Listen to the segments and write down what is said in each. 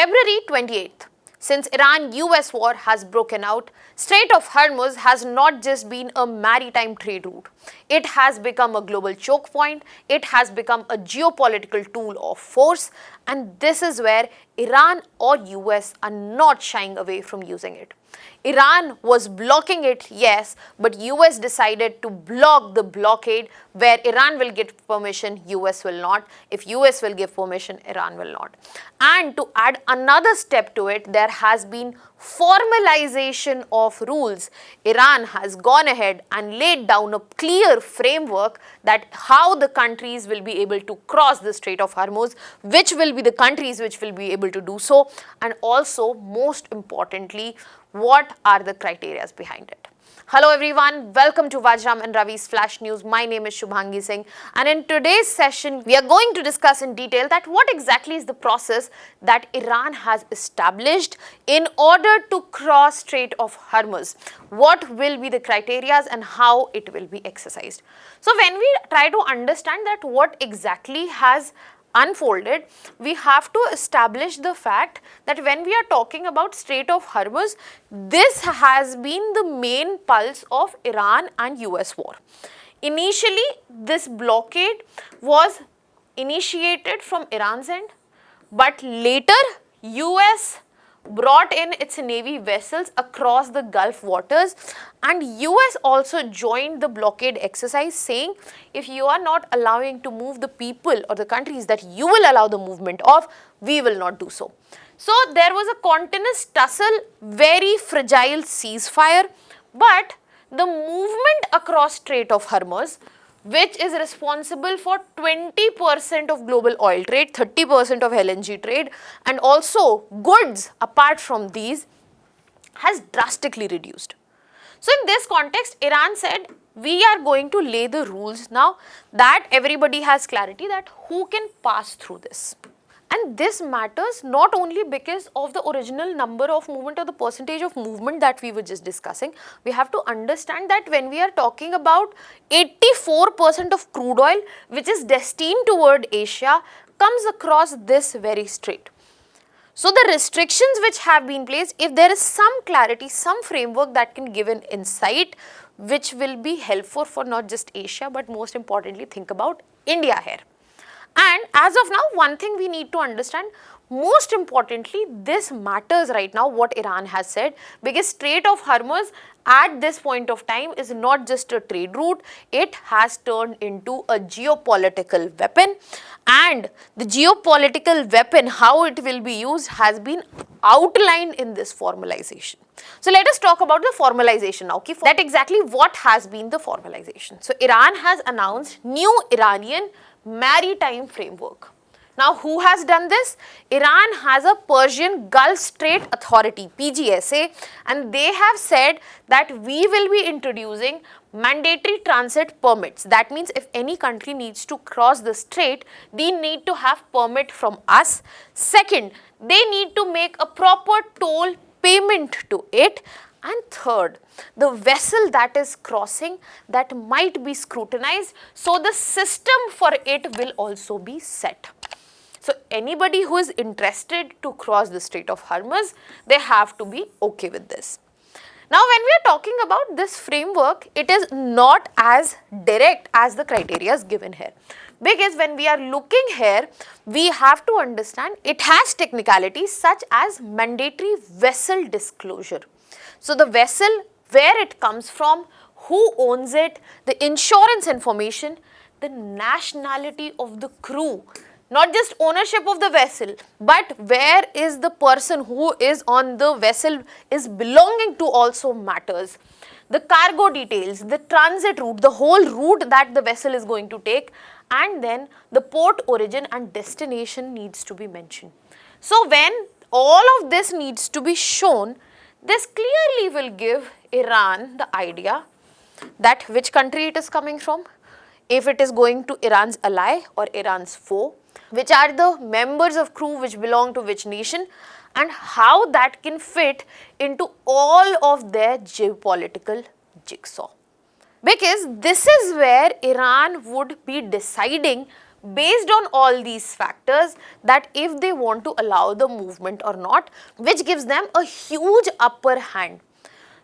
February 28th. Since Iran-US war has broken out, Strait of Hormuz has not just been a maritime trade route. It has become a global choke point, it has become a geopolitical tool of force, and this is where Iran or US are not shying away from using it. Iran was blocking it, yes, but US decided to block the blockade where Iran will give permission, US will not. If US will give permission, Iran will not. And to add another step to it, there has been formalization of rules. Iran has gone ahead and laid down a clear framework that how the countries will be able to cross the Strait of Hormuz, which will be the countries which will be able to do so, and also most importantly, what are the criteria behind it. Hello everyone, welcome to Vajiram and Ravi's Flash News. My name is Shubhangi Singh, and in today's session we are going to discuss in detail that what exactly is the process that Iran has established in order to cross Strait of Hormuz. What will be the criteria and how it will be exercised. So when we try to understand that what exactly has unfolded, we have to establish the fact that when we are talking about Strait of Hormuz, this has been the main pulse of Iran and US war. Initially, this blockade was initiated from Iran's end, but later US brought in its navy vessels across the Gulf waters, and US also joined the blockade exercise, saying if you are not allowing to move the people or the countries that you will allow the movement of, we will not do so. So there was a continuous tussle, very fragile ceasefire, but the movement across Strait of Hormuz, which is responsible for 20% of global oil trade, 30% of LNG trade, and also goods apart from these, has drastically reduced. So in this context, Iran said, we are going to lay the rules now that everybody has clarity that who can pass through this. And this matters not only because of the original number of movement or the percentage of movement that we were just discussing. We have to understand that when we are talking about 84% of crude oil which is destined toward Asia comes across this very strait. So the restrictions which have been placed, if there is some clarity, some framework that can give an insight which will be helpful for not just Asia but most importantly think about India here. And as of now, one thing we need to understand, most importantly, this matters right now what Iran has said, because Strait of Hormuz at this point of time is not just a trade route, it has turned into a geopolitical weapon, and the geopolitical weapon, how it will be used, has been outlined in this formalization. So let us talk about the formalization now. Okay, that exactly what has been the formalization. So Iran has announced new Iranian maritime framework. Now who has done this? Iran has a Persian Gulf Strait Authority, PGSA, and they have said that we will be introducing mandatory transit permits. That means if any country needs to cross the strait, they need to have permit from us. Second, they need to make a proper toll payment to it. And third, the vessel that is crossing, that might be scrutinized, so the system for it will also be set. So anybody who is interested to cross the Strait of Hormuz, they have to be okay with this. Now when we are talking about this framework, it is not as direct as the criteria is given here. Because when we are looking here, we have to understand it has technicalities such as mandatory vessel disclosure. So the vessel, where it comes from, who owns it, the insurance information, the nationality of the crew, not just ownership of the vessel, but where is the person who is on the vessel is belonging to also matters. The cargo details, the transit route, the whole route that the vessel is going to take, and then the port origin and destination needs to be mentioned. So when all of this needs to be shown, this clearly will give Iran the idea that which country it is coming from, if it is going to Iran's ally or Iran's foe, which are the members of crew which belong to which nation, and how that can fit into all of their geopolitical jigsaw. Because this is where Iran would be deciding based on all these factors that if they want to allow the movement or not, which gives them a huge upper hand.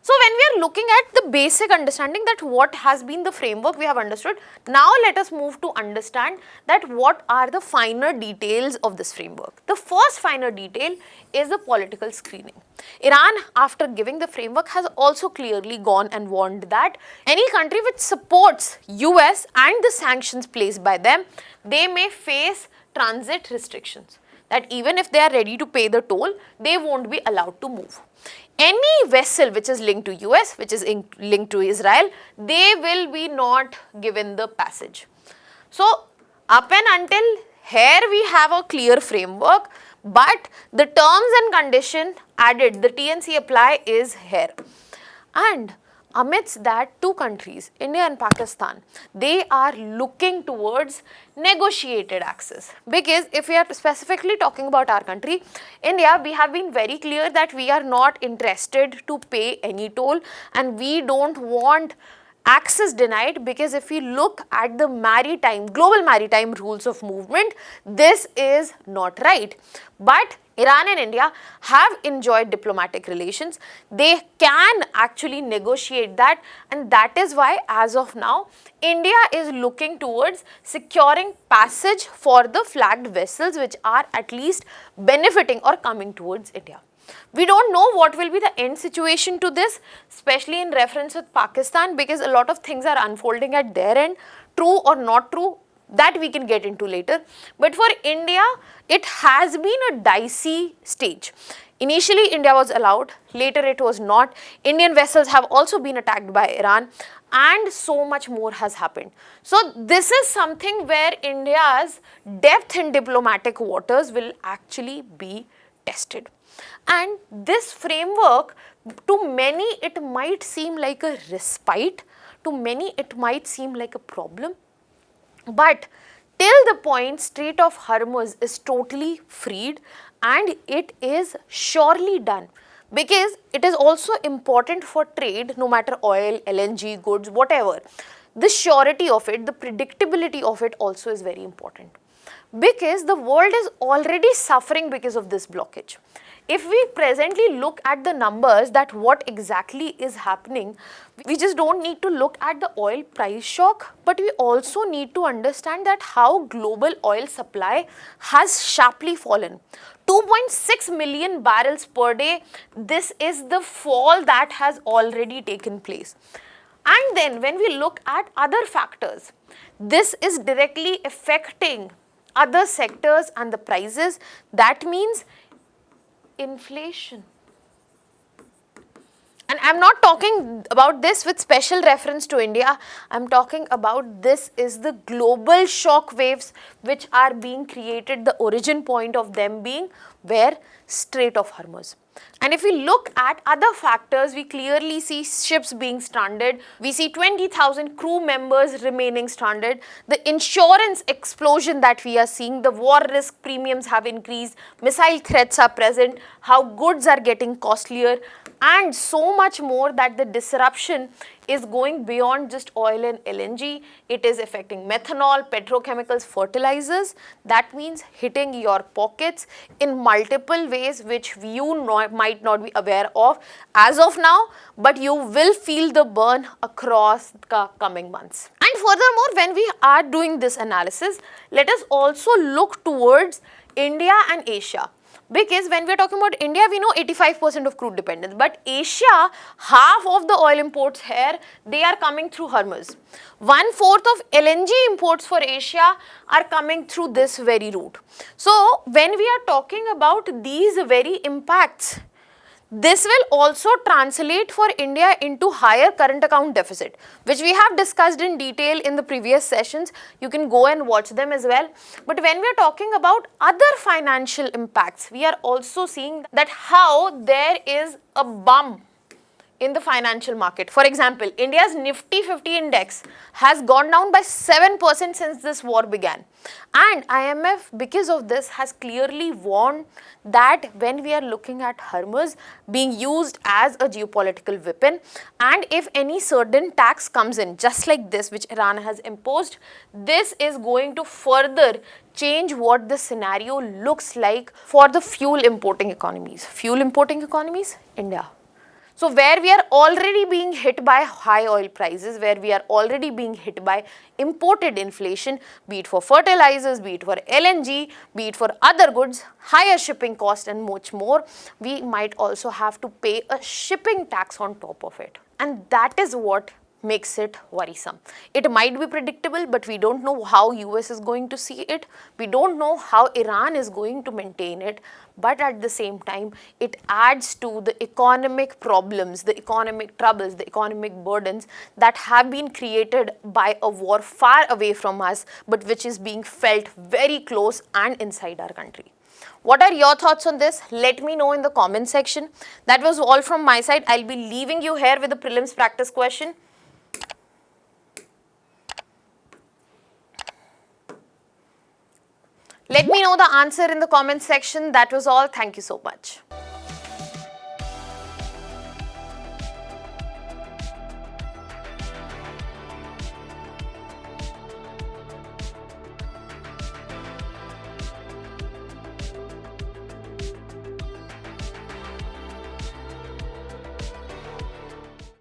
So when we are looking at the basic understanding that what has been the framework we have understood, now let us move to understand that what are the finer details of this framework. The first finer detail is the political screening. Iran, after giving the framework, has also clearly gone and warned that any country which supports US and the sanctions placed by them, they may face transit restrictions. That even if they are ready to pay the toll, they won't be allowed to move. Any vessel which is linked to US, which is linked to Israel, they will be not given the passage. So, up and until here we have a clear framework, but the terms and condition added, the TNC apply is here. And amidst that, two countries, India and Pakistan, they are looking towards negotiated access. Because if we are specifically talking about our country, India, we have been very clear that we are not interested to pay any toll and we don't want access denied, because if we look at the maritime, global maritime rules of movement, this is not right. But Iran and India have enjoyed diplomatic relations. They can actually negotiate that, and that is why as of now, India is looking towards securing passage for the flagged vessels which are at least benefiting or coming towards India. We don't know what will be the end situation to this, especially in reference with Pakistan, because a lot of things are unfolding at their end, true or not true, that we can get into later. But for India, it has been a dicey stage. Initially, India was allowed, later it was not. Indian vessels have also been attacked by Iran, and so much more has happened. So this is something where India's depth in diplomatic waters will actually be tested. And this framework, to many it might seem like a respite, to many it might seem like a problem, but till the point Strait of Hormuz is totally freed, and it is surely done, because it is also important for trade, no matter oil, LNG, goods, whatever. The surety of it, the predictability of it also is very important, because the world is already suffering because of this blockage. If we presently look at the numbers, that what exactly is happening, we just don't need to look at the oil price shock, but we also need to understand that how global oil supply has sharply fallen. 2.6 million barrels per day, this is the fall that has already taken place. And then when we look at other factors, this is directly affecting other sectors and the prices. That means inflation. And I'm not talking about this with special reference to India. I'm talking about this is the global shock waves which are being created, the origin point of them being where? Strait of Hormuz. And if we look at other factors, we clearly see ships being stranded. We see 20,000 crew members remaining stranded. The insurance explosion that we are seeing, the war risk premiums have increased, missile threats are present, how goods are getting costlier, and so much more, that the disruption is going beyond just oil and LNG. It is affecting methanol, petrochemicals, fertilizers. That means hitting your pockets in multiple ways which you might not be aware of as of now, but you will feel the burn across the coming months. And furthermore, when we are doing this analysis, let us also look towards India and Asia. Because when we are talking about India, we know 85% of crude dependence, but Asia, half of the oil imports here, they are coming through Hormuz. 1/4 of LNG imports for Asia are coming through this very route. So when we are talking about these very impacts, this will also translate for India into higher current account deficit, which we have discussed in detail in the previous sessions. You can go and watch them as well. But when we are talking about other financial impacts, we are also seeing that how there is a bump in the financial market. For example, India's Nifty 50 index has gone down by 7% since this war began. And IMF, because of this, has clearly warned that when we are looking at Hormuz being used as a geopolitical weapon, and if any certain tax comes in, just like this, which Iran has imposed, this is going to further change what the scenario looks like for the fuel importing economies. Fuel importing economies? India. So where we are already being hit by high oil prices, where we are already being hit by imported inflation, be it for fertilizers, be it for LNG, be it for other goods, higher shipping cost and much more, we might also have to pay a shipping tax on top of it. And that is what makes it worrisome. It might be predictable, but we don't know how US is going to see it. We don't know how Iran is going to maintain it. But at the same time, it adds to the economic problems, the economic troubles, the economic burdens that have been created by a war far away from us, but which is being felt very close and inside our country. What are your thoughts on this? Let me know in the comment section. That was all from my side. I'll be leaving you here with a prelims practice question. Let me know the answer in the comment section. That was all. Thank you so much.